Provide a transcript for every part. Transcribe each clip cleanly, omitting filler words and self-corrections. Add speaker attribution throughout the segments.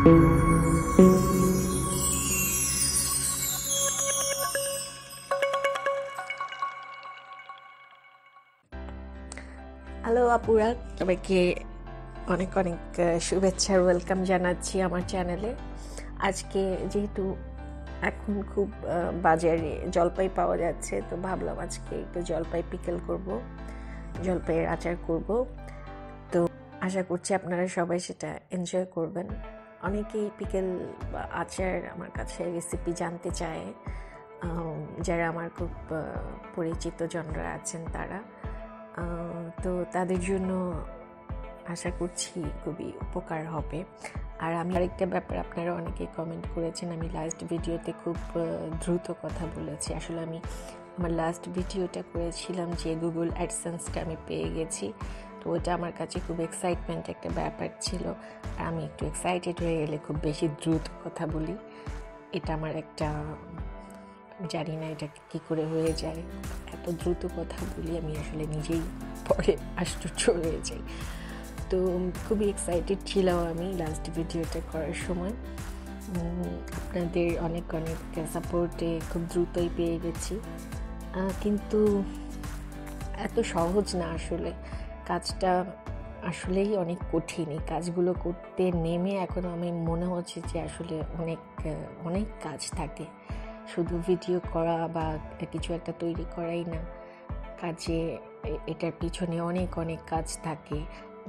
Speaker 1: Hello আপুরা, সবাইকে অনেক অনেক শুভেচ্ছার ওয়েলকাম জানাচ্ছি আমার চ্যানেলে। আজকে যেহেতু এখন খুব বাজারে জলপাই পাওয়া যাচ্ছে, তো ভাবলাম আজকে একটু জলপাই পিকল করব, জলপাইয়ের আচার করব। তো আশা করছি আপনারা সবাই সেটা এনজয় করবেন। অনেকেই পিকল বা আচার আমার কাছে রেসিপি জানতে চায়, যারা আমার খুব পরিচিত জনরা আছেন তারা। তো তাদের জন্য আশা করছি খুবই উপকার হবে। আর আমি আরেকটা ব্যাপার, আপনারা অনেকে কমেন্ট করেছেন আমি লাস্ট ভিডিওতে খুব দ্রুত কথা বলেছি। আসলে আমি আমার লাস্ট ভিডিওটা করেছিলাম যে গুগল অ্যাডসেন্সটা আমি পেয়ে গেছি, তো ওটা আমার কাছে খুব এক্সাইটমেন্ট একটা ব্যাপার ছিল। আর আমি একটু এক্সাইটেড হয়ে গেলে খুব বেশি দ্রুত কথা বলি, এটা আমার একটা, জানি না এটা কী করে হয়ে যায়, এত দ্রুত কথা বলি আমি আসলে নিজেই পরে আশ্চর্য হয়ে যাই। তো খুবই এক্সাইটেড ছিলাম আমি লাস্ট ভিডিওটা করার সময়। আপনাদের অনেক অনেক সাপোর্টে খুব দ্রুতই পেয়ে গেছি, কিন্তু এত সহজ না আসলে কাজটা, আসলেই অনেক কঠিন। এই কাজগুলো করতে নেমে এখন আমি মনে হচ্ছে যে আসলে অনেক অনেক কাজ থাকে, শুধু ভিডিও করা বা কিছু একটা তৈরি করাই না, কাজে এটার পিছনে অনেক অনেক কাজ থাকে,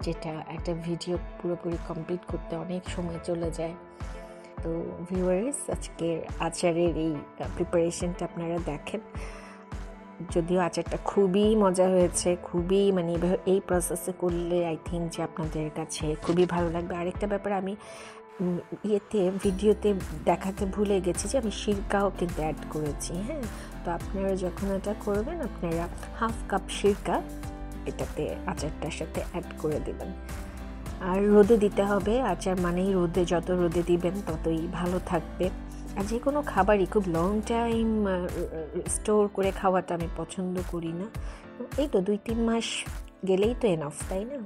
Speaker 1: যেটা একটা ভিডিও পুরোপুরি কমপ্লিট করতে অনেক সময় চলে যায়। তো ভিউয়ার্স, আজকের আচারের এই প্রিপারেশনটা আপনারা দেখেন। যদিও আচারটা খুবই মজা হয়েছে, খুবই মানে এই প্রসেসে করলে আই থিঙ্ক যে আপনাদের কাছে খুবই ভালো লাগবে। আরেকটা ব্যাপার, আমি ভিডিওতে দেখাতে ভুলে গেছি যে আমি সিরকাও কিন্তু অ্যাড করেছি। হ্যাঁ, তো আপনারা যখন এটা করবেন আপনারা 1/2 কাপ সিরকা এটাতে আচারটার সাথে অ্যাড করে দেবেন। আর রোদে দিতে হবে, আচার মানেই রোদে, যত রোদে দিবেন ততই ভালো থাকবে। আর যে কোনো খাবারই খুব লং টাইম স্টোর করে খাওয়াটা আমি পছন্দ করি না। এই তো 2-3 মাস গেলেই তো এনাফ, তাই না?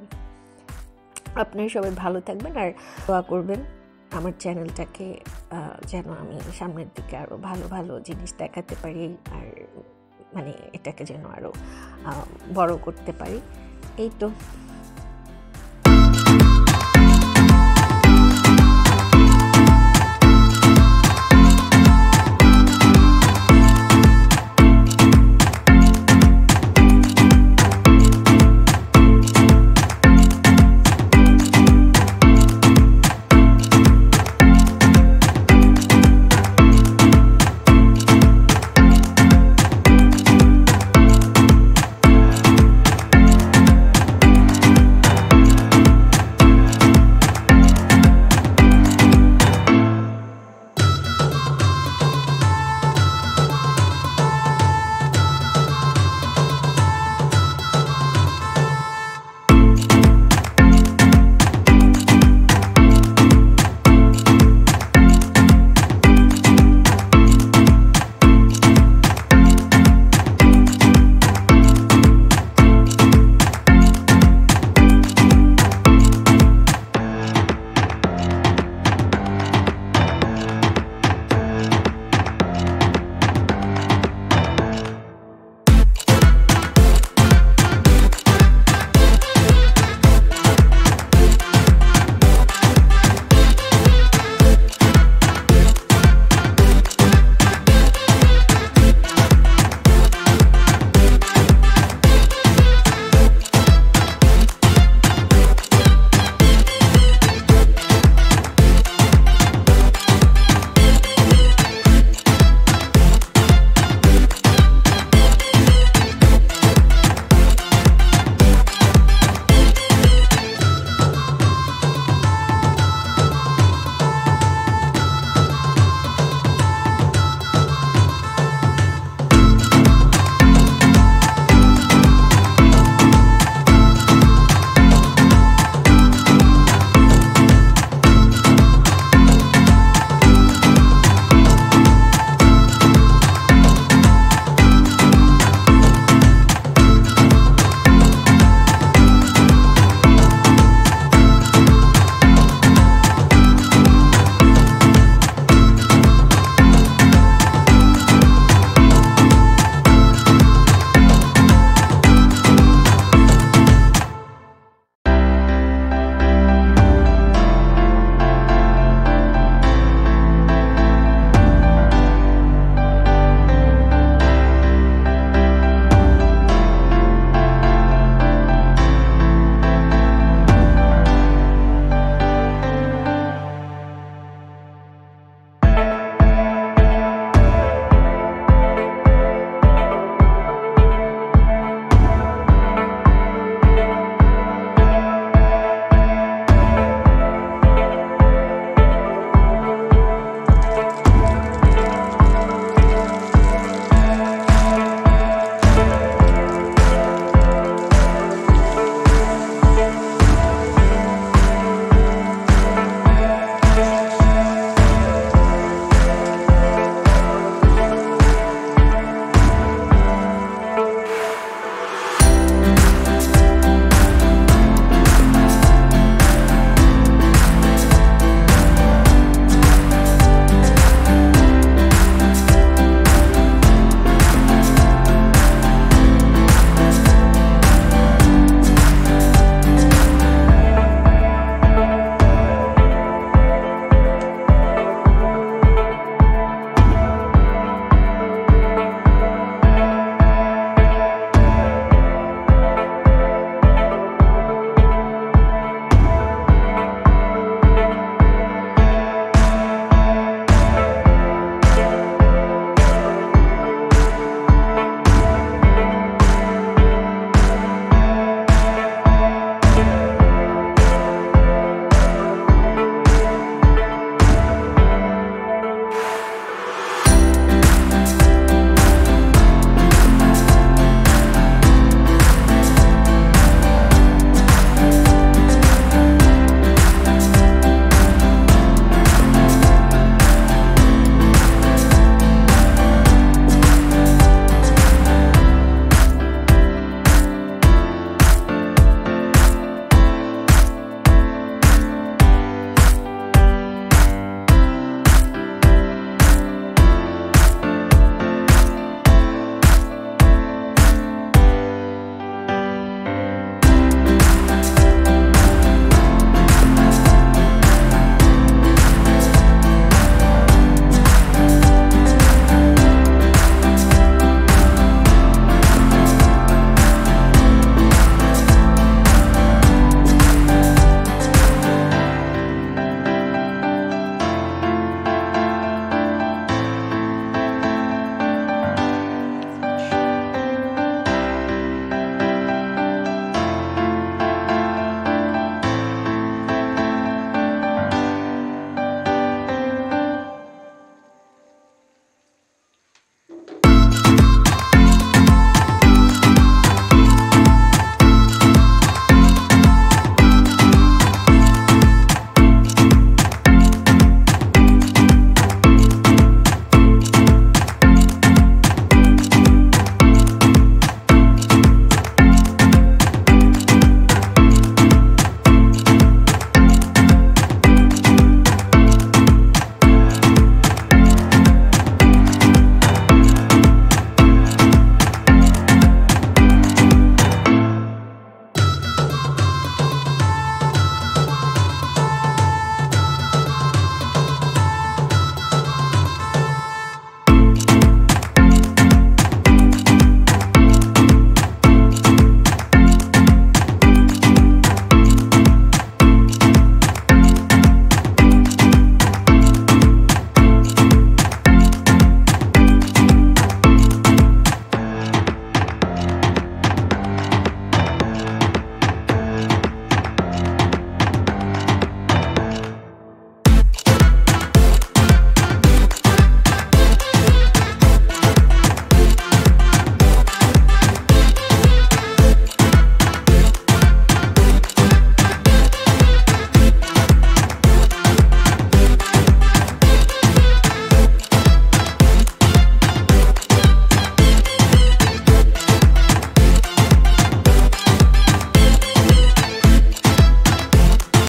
Speaker 1: আপনারা সবাই ভালো থাকবেন আর দোয়া করবেন আমার চ্যানেলটাকে, যেন আমি সামনের দিকে আরও ভালো ভালো জিনিস দেখাতে পারি, আর মানে এটাকে যেন আরও বড় করতে পারি। এই তো